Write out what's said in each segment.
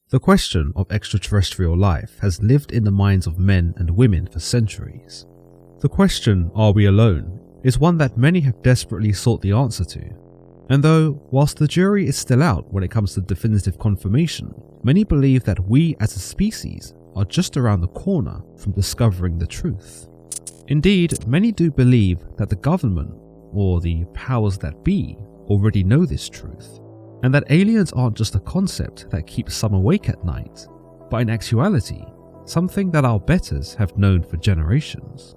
The question of extraterrestrial life has lived in the minds of men and women for centuries. The question, are we alone, is one that many have desperately sought the answer to. And though, whilst the jury is still out when it comes to definitive confirmation, many believe that we as a species are just around the corner from discovering the truth. Indeed, many do believe that the government, or the powers that be, already know this truth, and that aliens aren't just a concept that keeps some awake at night, but in actuality, something that our betters have known for generations.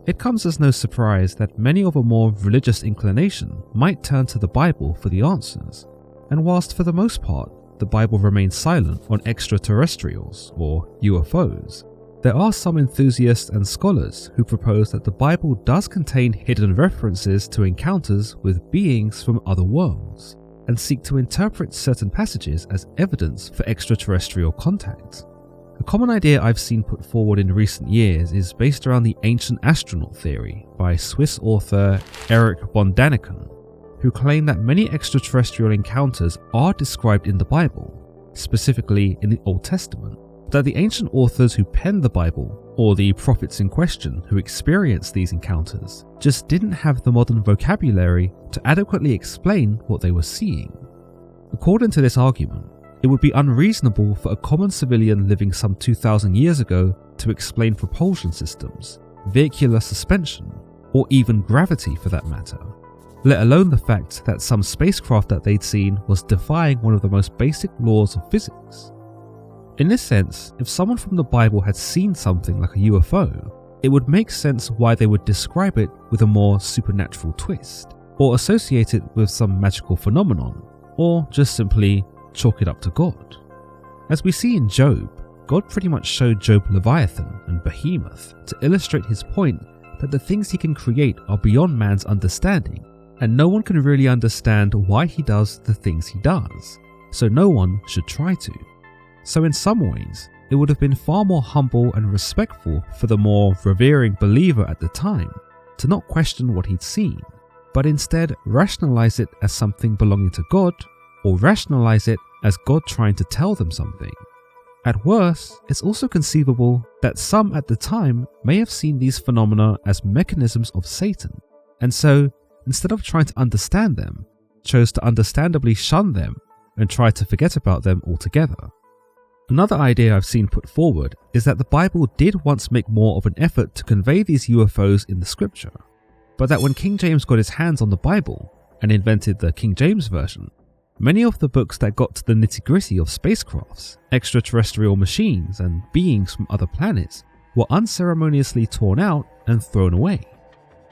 It comes as no surprise that many of a more religious inclination might turn to the Bible for the answers, and whilst for the most part the Bible remains silent on extraterrestrials or UFOs, there are some enthusiasts and scholars who propose that the Bible does contain hidden references to encounters with beings from other worlds, and seek to interpret certain passages as evidence for extraterrestrial contact. A common idea I've seen put forward in recent years is based around the ancient astronaut theory by Swiss author Erich von Däniken, who claim that many extraterrestrial encounters are described in the Bible, specifically in the Old Testament, that the ancient authors who penned the Bible, or the prophets in question who experienced these encounters, just didn't have the modern vocabulary to adequately explain what they were seeing. According to this argument, it would be unreasonable for a common civilian living some 2,000 years ago to explain propulsion systems, vehicular suspension, or even gravity for that matter, let alone the fact that some spacecraft that they'd seen was defying one of the most basic laws of physics. In this sense, if someone from the Bible had seen something like a UFO, it would make sense why they would describe it with a more supernatural twist, or associate it with some magical phenomenon, or just simply chalk it up to God. As we see in Job, God pretty much showed Job Leviathan and Behemoth to illustrate his point that the things he can create are beyond man's understanding, and no one can really understand why he does the things he does, so no one should try to. So in some ways, it would have been far more humble and respectful for the more revering believer at the time to not question what he'd seen, but instead rationalize it as something belonging to God, or rationalize it as God trying to tell them something. At worst, it's also conceivable that some at the time may have seen these phenomena as mechanisms of Satan, and so, instead of trying to understand them, chose to understandably shun them and try to forget about them altogether. Another idea I've seen put forward is that the Bible did once make more of an effort to convey these UFOs in the scripture, but that when King James got his hands on the Bible and invented the King James Version, many of the books that got to the nitty-gritty of spacecrafts, extraterrestrial machines, and beings from other planets were unceremoniously torn out and thrown away.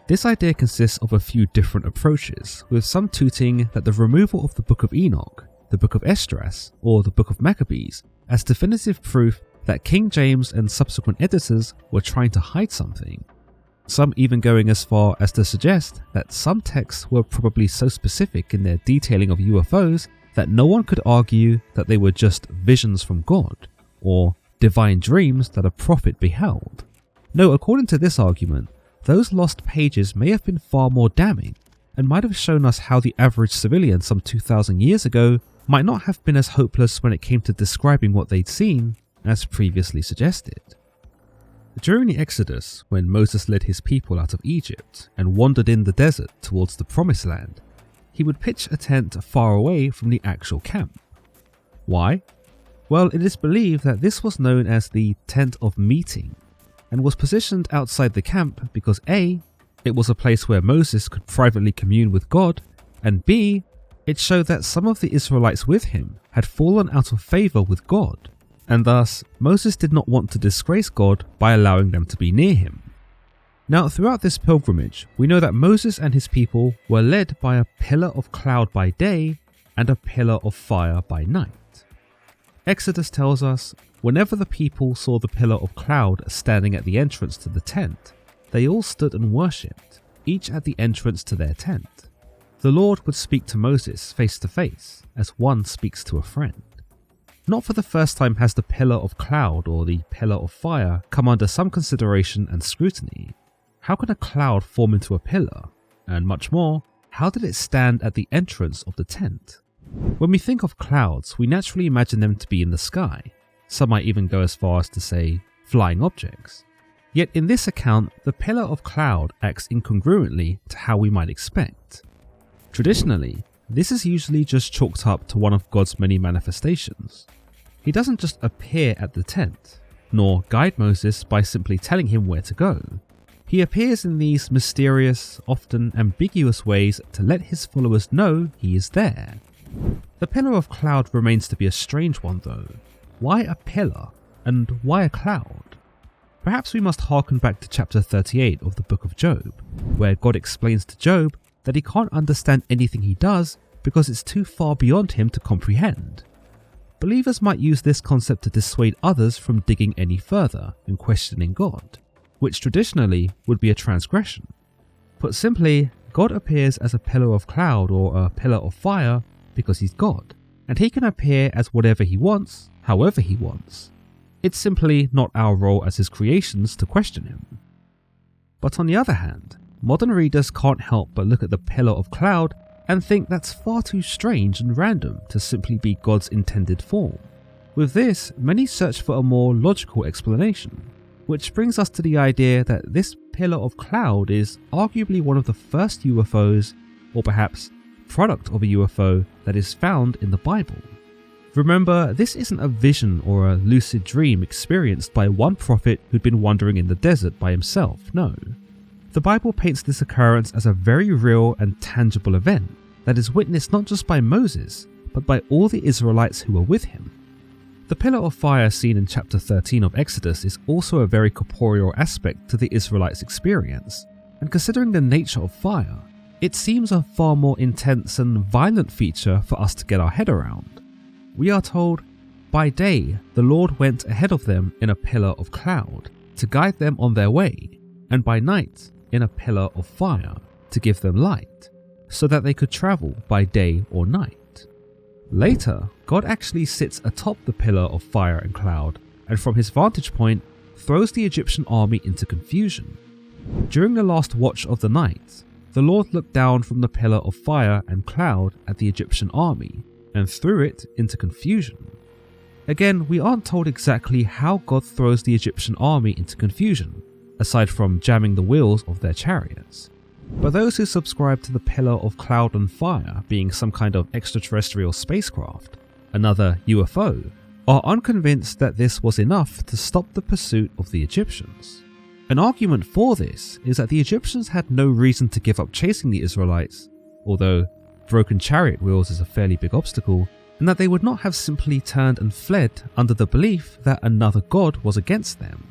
This idea consists of a few different approaches, with some tooting that the removal of the Book of Enoch, the Book of Esdras, or the Book of Maccabees as definitive proof that King James and subsequent editors were trying to hide something. Some even going as far as to suggest that some texts were probably so specific in their detailing of UFOs that no one could argue that they were just visions from God, or divine dreams that a prophet beheld. No, according to this argument, those lost pages may have been far more damning, and might have shown us how the average civilian some 2,000 years ago might not have been as hopeless when it came to describing what they'd seen as previously suggested. During the Exodus, when Moses led his people out of Egypt and wandered in the desert towards the Promised Land, he would pitch a tent far away from the actual camp. Why? Well, it is believed that this was known as the Tent of Meeting, and was positioned outside the camp because A, it was a place where Moses could privately commune with God, and B, it showed that some of the Israelites with him had fallen out of favor with God, and thus Moses did not want to disgrace God by allowing them to be near him. Now, throughout this pilgrimage, we know that Moses and his people were led by a pillar of cloud by day and a pillar of fire by night. Exodus tells us, whenever the people saw the pillar of cloud standing at the entrance to the tent, they all stood and worshipped, each at the entrance to their tent. The Lord would speak to Moses face to face, as one speaks to a friend. Not for the first time has the pillar of cloud or the pillar of fire come under some consideration and scrutiny. How can a cloud form into a pillar? And much more, how did it stand at the entrance of the tent? When we think of clouds, we naturally imagine them to be in the sky. Some might even go as far as to say flying objects. Yet in this account, the pillar of cloud acts incongruently to how we might expect. Traditionally, this is usually just chalked up to one of God's many manifestations. He doesn't just appear at the tent, nor guide Moses by simply telling him where to go. He appears in these mysterious, often ambiguous ways to let his followers know he is there. The pillar of cloud remains to be a strange one though. Why a pillar, and why a cloud? Perhaps we must harken back to chapter 38 of the book of Job, where God explains to Job that he can't understand anything he does because it's too far beyond him to comprehend. Believers might use this concept to dissuade others from digging any further and questioning God, which traditionally would be a transgression. Put simply, God appears as a pillar of cloud or a pillar of fire because he's God, and he can appear as whatever he wants, however he wants. It's simply not our role as his creations to question him. But on the other hand, modern readers can't help but look at the pillar of cloud and think that's far too strange and random to simply be God's intended form. With this, many search for a more logical explanation, which brings us to the idea that this pillar of cloud is arguably one of the first UFOs, or perhaps product of a UFO, that is found in the Bible. Remember, this isn't a vision or a lucid dream experienced by one prophet who'd been wandering in the desert by himself, no. The Bible paints this occurrence as a very real and tangible event that is witnessed not just by Moses, but by all the Israelites who were with him. The pillar of fire seen in chapter 13 of Exodus is also a very corporeal aspect to the Israelites' experience, and considering the nature of fire, it seems a far more intense and violent feature for us to get our head around. We are told, "By day the Lord went ahead of them in a pillar of cloud to guide them on their way, and by night in a pillar of fire to give them light, so that they could travel by day or night." Later, God actually sits atop the pillar of fire and cloud, and from his vantage point throws the Egyptian army into confusion. During the last watch of the night, the Lord looked down from the pillar of fire and cloud at the Egyptian army and threw it into confusion. Again, we aren't told exactly how God throws the Egyptian army into confusion, aside from jamming the wheels of their chariots. But those who subscribe to the pillar of cloud and fire being some kind of extraterrestrial spacecraft, another UFO, are unconvinced that this was enough to stop the pursuit of the Egyptians. An argument for this is that the Egyptians had no reason to give up chasing the Israelites, although broken chariot wheels is a fairly big obstacle, and that they would not have simply turned and fled under the belief that another god was against them.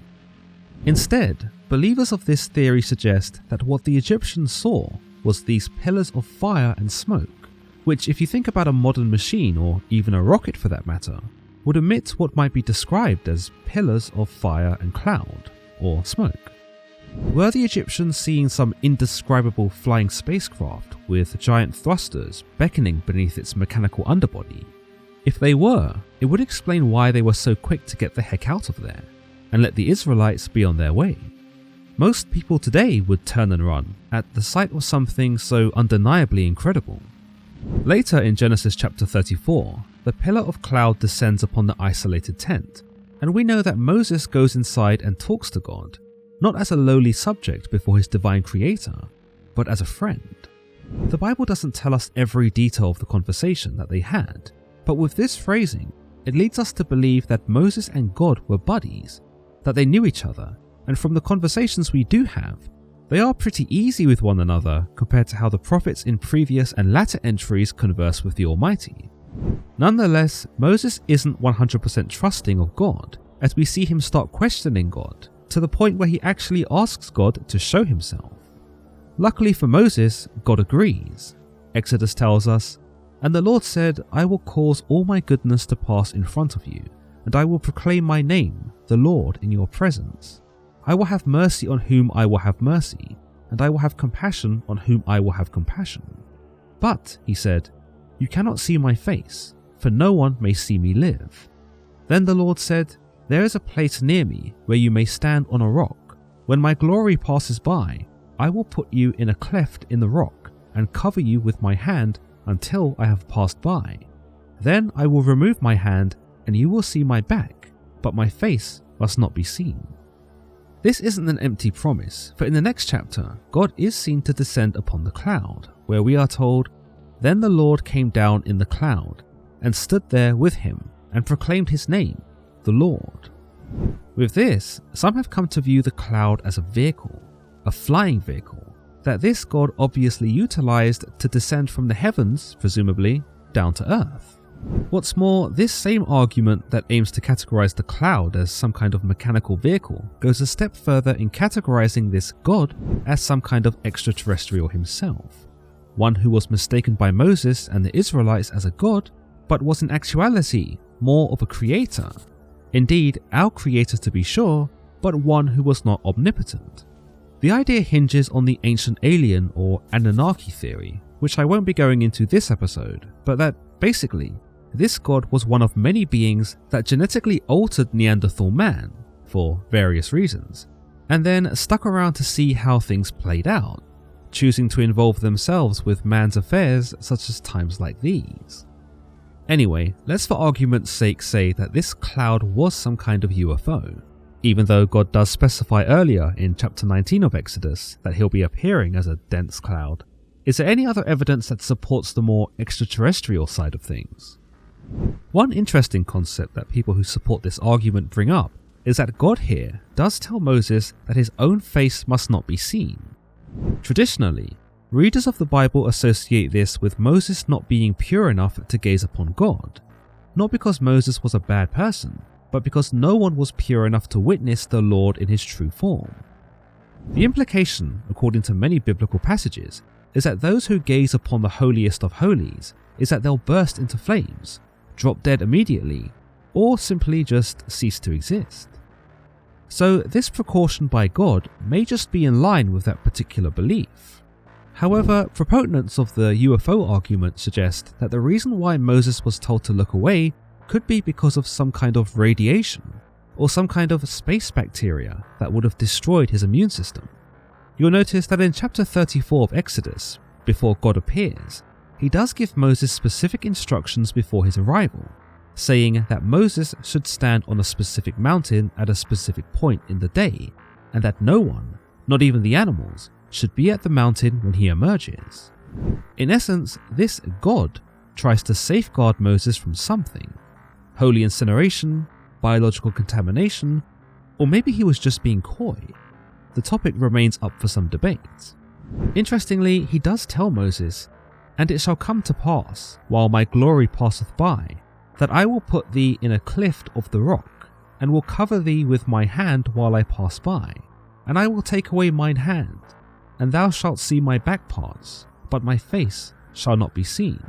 Instead, believers of this theory suggest that what the Egyptians saw was these pillars of fire and smoke, which, if you think about a modern machine, or even a rocket for that matter, would emit what might be described as pillars of fire and cloud, or smoke. Were the Egyptians seeing some indescribable flying spacecraft with giant thrusters beckoning beneath its mechanical underbody? If they were, it would explain why they were so quick to get the heck out of there and let the Israelites be on their way. Most people today would turn and run at the sight of something so undeniably incredible. Later in Genesis chapter 34, the pillar of cloud descends upon the isolated tent, and we know that Moses goes inside and talks to God, not as a lowly subject before his divine creator, but as a friend. The Bible doesn't tell us every detail of the conversation that they had, but with this phrasing, it leads us to believe that Moses and God were buddies, that they knew each other, and from the conversations we do have, they are pretty easy with one another compared to how the prophets in previous and latter entries converse with the Almighty. Nonetheless, Moses isn't 100% trusting of God, as we see him start questioning God, to the point where he actually asks God to show himself. Luckily for Moses, God agrees. Exodus tells us, "And the Lord said, I will cause all my goodness to pass in front of you, and I will proclaim my name, the Lord, in your presence. I will have mercy on whom I will have mercy, and I will have compassion on whom I will have compassion. But," he said, "you cannot see my face, for no one may see me live." Then the Lord said, "There is a place near me where you may stand on a rock. When my glory passes by, I will put you in a cleft in the rock and cover you with my hand until I have passed by." Then I will remove my hand and you will see my back, but my face must not be seen. This isn't an empty promise, for in the next chapter, God is seen to descend upon the cloud, where we are told, "Then the Lord came down in the cloud, and stood there with him, and proclaimed his name, the Lord." With this, some have come to view the cloud as a vehicle, a flying vehicle, that this God obviously utilized to descend from the heavens, presumably, down to earth. What's more, this same argument that aims to categorize the cloud as some kind of mechanical vehicle goes a step further in categorizing this God as some kind of extraterrestrial himself, one who was mistaken by Moses and the Israelites as a god, but was in actuality more of a creator. Indeed, our creator to be sure, but one who was not omnipotent. The idea hinges on the ancient alien or Anunnaki theory, which I won't be going into this episode, but that basically, this god was one of many beings that genetically altered Neanderthal man, for various reasons, and then stuck around to see how things played out, choosing to involve themselves with man's affairs such as times like these. Anyway, let's for argument's sake say that this cloud was some kind of UFO, even though God does specify earlier in chapter 19 of Exodus that he'll be appearing as a dense cloud. Is there any other evidence that supports the more extraterrestrial side of things? One interesting concept that people who support this argument bring up is that God here does tell Moses that his own face must not be seen. Traditionally, readers of the Bible associate this with Moses not being pure enough to gaze upon God, not because Moses was a bad person, but because no one was pure enough to witness the Lord in his true form. The implication, according to many biblical passages, is that those who gaze upon the holiest of holies is that they'll burst into flames, drop dead immediately, or simply just cease to exist. So this precaution by God may just be in line with that particular belief. However, proponents of the UFO argument suggest that the reason why Moses was told to look away could be because of some kind of radiation, or some kind of space bacteria that would have destroyed his immune system. You'll notice that in chapter 34 of Exodus, before God appears, he does give Moses specific instructions before his arrival, saying that Moses should stand on a specific mountain at a specific point in the day, and that no one, not even the animals, should be at the mountain when he emerges. In essence, this God tries to safeguard Moses from something: holy incineration, biological contamination, or maybe he was just being coy. The topic remains up for some debate. Interestingly, he does tell Moses, "And it shall come to pass, while my glory passeth by, that I will put thee in a cleft of the rock, and will cover thee with my hand while I pass by. And I will take away mine hand, and thou shalt see my back parts, but my face shall not be seen."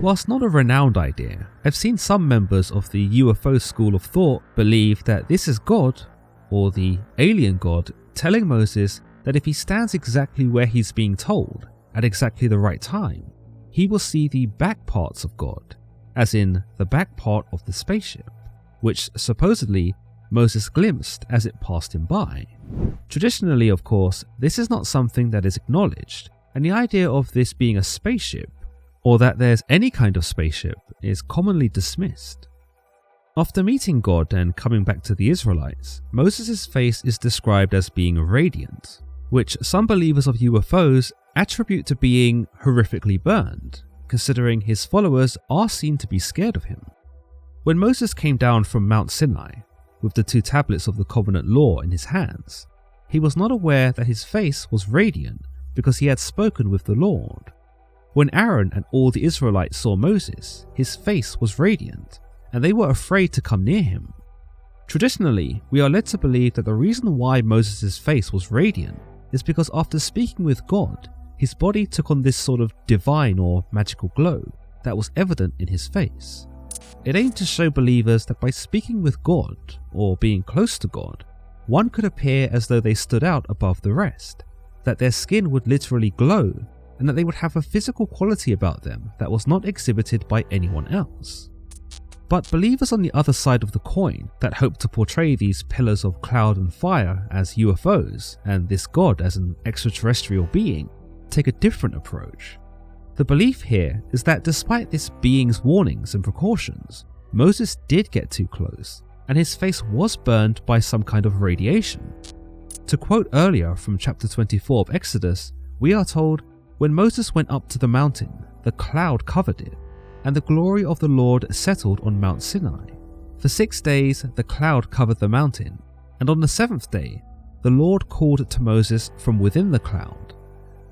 Whilst not a renowned idea, I've seen some members of the UFO school of thought believe that this is God, or the alien God, telling Moses that if he stands exactly where he's being told, at exactly the right time, he will see the back parts of God, as in the back part of the spaceship, which supposedly Moses glimpsed as it passed him by. Traditionally, of course, this is not something that is acknowledged, and the idea of this being a spaceship, or that there's any kind of spaceship, is commonly dismissed. After meeting God and coming back to the Israelites, Moses' face is described as being radiant, which some believers of UFOs attribute to being horrifically burned, considering his followers are seen to be scared of him. When Moses came down from Mount Sinai, with the 2 tablets of the covenant law in his hands, he was not aware that his face was radiant because he had spoken with the Lord. When Aaron and all the Israelites saw Moses, his face was radiant, and they were afraid to come near him. Traditionally, we are led to believe that the reason why Moses' face was radiant is because after speaking with God, his body took on this sort of divine or magical glow that was evident in his face. It aimed to show believers that by speaking with God, or being close to God, one could appear as though they stood out above the rest, that their skin would literally glow, and that they would have a physical quality about them that was not exhibited by anyone else. But believers on the other side of the coin that hope to portray these pillars of cloud and fire as UFOs and this God as an extraterrestrial being take a different approach. The belief here is that despite this being's warnings and precautions, Moses did get too close, and his face was burned by some kind of radiation. To quote earlier from chapter 24 of Exodus, we are told, "When Moses went up to the mountain, the cloud covered it, and the glory of the Lord settled on Mount Sinai. For 6 days the cloud covered the mountain, and on the 7th day the Lord called to Moses from within the cloud.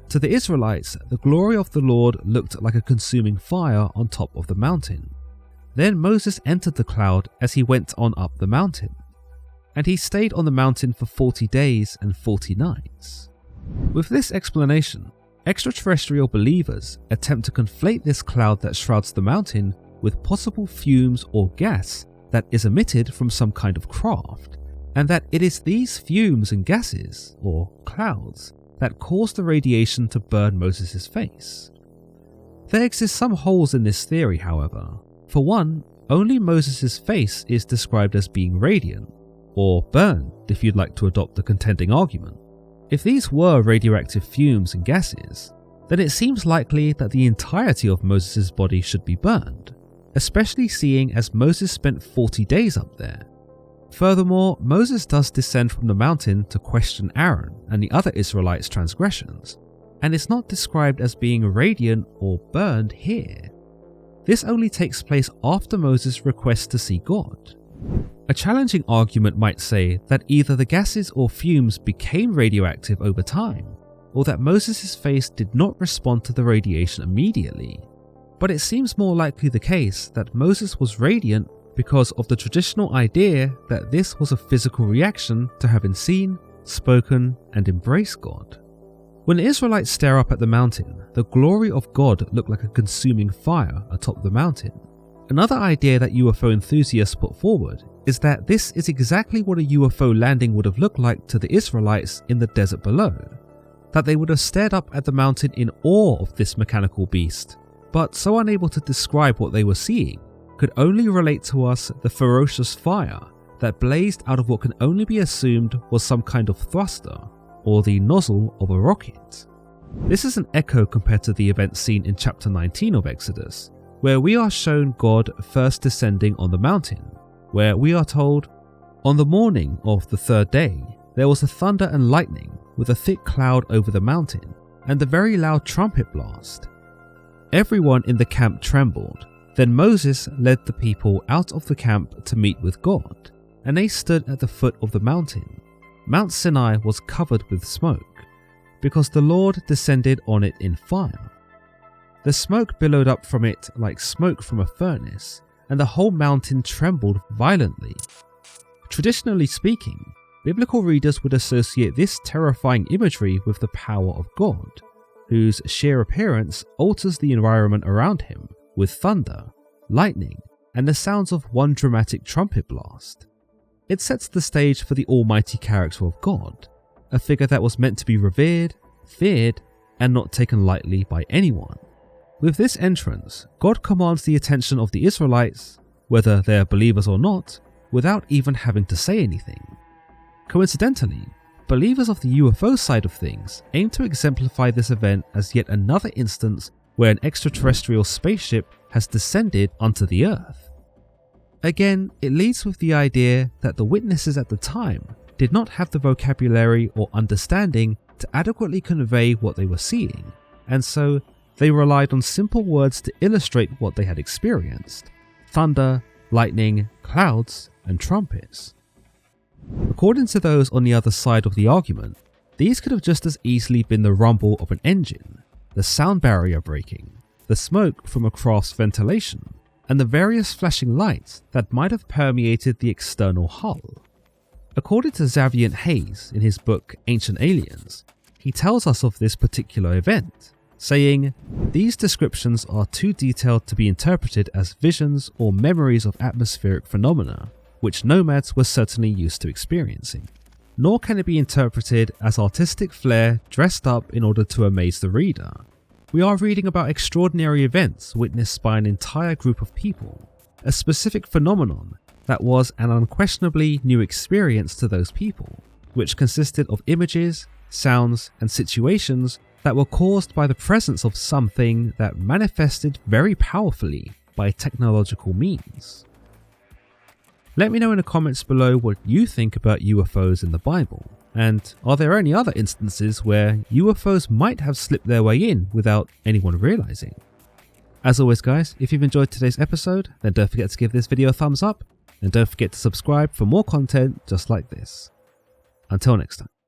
To the Israelites, the glory of the Lord looked like a consuming fire on top of the mountain. Then Moses entered the cloud as he went on up the mountain, and he stayed on the mountain for 40 days and 40 nights. With this explanation, extraterrestrial believers attempt to conflate this cloud that shrouds the mountain with possible fumes or gas that is emitted from some kind of craft, and that it is these fumes and gases, or clouds, that cause the radiation to burn Moses' face. There exist some holes in this theory, however. For one, only Moses' face is described as being radiant, or burned if you'd like to adopt the contending argument. If these were radioactive fumes and gases, then it seems likely that the entirety of Moses' body should be burned, especially seeing as Moses spent 40 days up there. Furthermore, Moses does descend from the mountain to question Aaron and the other Israelites' transgressions, and is not described as being radiant or burned here. This only takes place after Moses requests to see God. A challenging argument might say that either the gases or fumes became radioactive over time, or that Moses' face did not respond to the radiation immediately. But it seems more likely the case that Moses was radiant because of the traditional idea that this was a physical reaction to having seen, spoken, and embraced God. When the Israelites stare up at the mountain, the glory of God looked like a consuming fire atop the mountain. Another idea that UFO enthusiasts put forward is that this is exactly what a UFO landing would have looked like to the Israelites in the desert below, that they would have stared up at the mountain in awe of this mechanical beast, but so unable to describe what they were seeing, could only relate to us the ferocious fire that blazed out of what can only be assumed was some kind of thruster, or the nozzle of a rocket. This is an echo compared to the event seen in chapter 19 of Exodus, where we are shown God first descending on the mountain, where we are told, "On the morning of the 3rd day, there was a thunder and lightning with a thick cloud over the mountain, and a very loud trumpet blast. Everyone in the camp trembled. Then Moses led the people out of the camp to meet with God, and they stood at the foot of the mountain. Mount Sinai was covered with smoke, because the Lord descended on it in fire. The smoke billowed up from it like smoke from a furnace, and the whole mountain trembled violently." Traditionally speaking, biblical readers would associate this terrifying imagery with the power of God, whose sheer appearance alters the environment around him with thunder, lightning, and the sounds of one dramatic trumpet blast. It sets the stage for the almighty character of God, a figure that was meant to be revered, feared, and not taken lightly by anyone. With this entrance, God commands the attention of the Israelites, whether they are believers or not, without even having to say anything. Coincidentally, believers of the UFO side of things aim to exemplify this event as yet another instance where an extraterrestrial spaceship has descended onto the Earth. Again, it leads with the idea that the witnesses at the time did not have the vocabulary or understanding to adequately convey what they were seeing, and so they relied on simple words to illustrate what they had experienced: thunder, lightning, clouds, and trumpets. According to those on the other side of the argument, these could have just as easily been the rumble of an engine, the sound barrier breaking, the smoke from a craft's ventilation, and the various flashing lights that might have permeated the external hull. According to Xavier Hayes in his book Ancient Aliens, he tells us of this particular event, saying, "These descriptions are too detailed to be interpreted as visions or memories of atmospheric phenomena, which nomads were certainly used to experiencing. Nor can it be interpreted as artistic flair dressed up in order to amaze the reader. We are reading about extraordinary events witnessed by an entire group of people, a specific phenomenon that was an unquestionably new experience to those people, which consisted of images, sounds, and situations that were caused by the presence of something that manifested very powerfully by technological means. Let me know in the comments below what you think about UFOs in the Bible, and are there any other instances where UFOs might have slipped their way in without anyone realizing? As always guys, if you've enjoyed today's episode, then don't forget to give this video a thumbs up, and don't forget to subscribe for more content just like this. Until next time.